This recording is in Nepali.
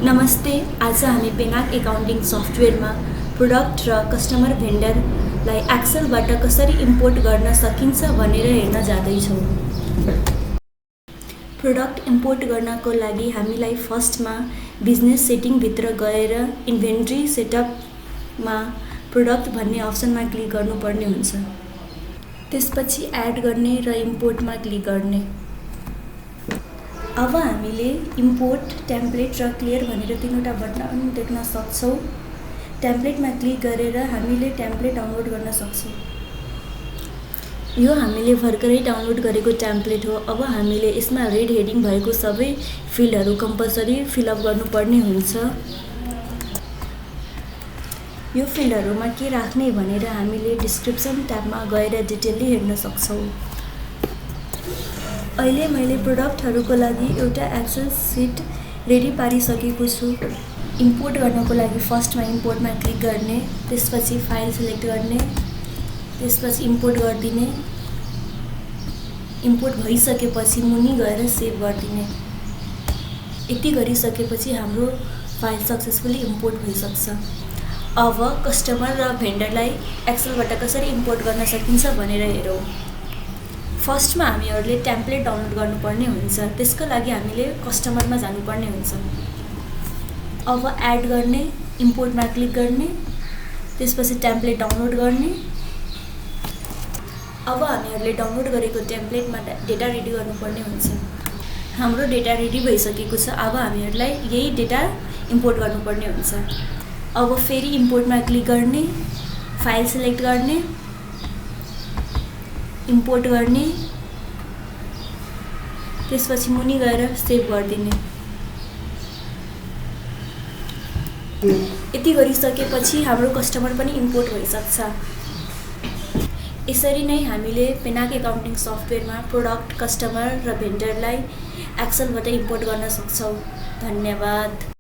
नमस्ते। आज हामी पेनाक एकाउन्टिङ सफ्टवेयरमा प्रोडक्ट र कस्टमर भेन्डरलाई एक्सेलबाट कसरी इम्पोर्ट गर्न सकिन्छ भनेर हेर्न जाँदैछौँ। प्रोडक्ट इम्पोर्ट गर्नको लागि हामीलाई फर्स्टमा बिजनेस सेटिङभित्र गएर इन्भेन्ट्री सेटअपमा प्रोडक्ट भन्ने अप्सनमा क्लिक गर्नुपर्ने हुन्छ। त्यसपछि एड गर्ने र इम्पोर्टमा क्लिक गर्ने। अब हामीले इम्पोर्ट, टेम्प्लेट र क्लियर भनेर तीनवटा बटन देख्न सक्छौँ। टेम्प्लेटमा क्लिक गरेर हामीले टेम्प्लेट डाउनलोड गर्न सक्छौँ। यो हामीले भर्खरै डाउनलोड गरेको टेम्प्लेट हो। अब हामीले यसमा रेड हेडिङ भएको सबै फिल्डहरू कम्पलसरी फिलअप गर्नुपर्ने हुन्छ। यो फिल्डहरूमा के राख्ने भनेर हामीले डिस्क्रिप्सन ट्याबमा गएर डिटेलली हेर्न सक्छौँ। अहिले मैले प्रोडक्टहरूको लागि एउटा एक्सेल सिट रेडी पारिसकेको छु। इम्पोर्ट गर्नको लागि फर्स्टमा इम्पोर्टमा क्लिक गर्ने, त्यसपछि फाइल सिलेक्ट गर्ने, त्यसपछि इम्पोर्ट गरिदिने। इम्पोर्ट भइसकेपछि मुनि गएर सेभ गरिदिने। यति गरिसकेपछि हाम्रो फाइल सक्सेसफुली इम्पोर्ट भइसक्छ। अब कस्टमर र भेन्डरलाई एक्सेलबाट कसरी इम्पोर्ट गर्न सकिन्छ भनेर हेरौँ। फर्स्टमा हामीहरूले टेम्प्लेट डाउनलोड गर्नुपर्ने हुन्छ। त्यसको लागि हामीले कस्टमरमा जानुपर्ने हुन्छ। अब एड गर्ने, इम्पोर्टमा क्लिक गर्ने, त्यसपछि टेम्प्लेट डाउनलोड गर्ने। अब हामीहरूले डाउनलोड गरेको टेम्प्लेटमा डेटा रेडी गर्नुपर्ने हुन्छ। हाम्रो डेटा रेडी भइसकेको छ। अब हामीहरूलाई यही डेटा इम्पोर्ट गर्नुपर्ने हुन्छ। अब फेरि इम्पोर्टमा क्लिक गर्ने, फाइल सिलेक्ट गर्ने, इम्पोर्ट गर्ने, त्यसपछि मुनि गएर सेभ गरिदिने। यति गरिसकेपछि हाम्रो कस्टमर पनि इम्पोर्ट भइसक्छ। यसरी नै हामीले पेनाक एकाउन्टिङ सफ्टवेयरमा प्रोडक्ट, कस्टमर र भेन्डरलाई एक्सेलबाट इम्पोर्ट गर्न सक्छौँ। धन्यवाद।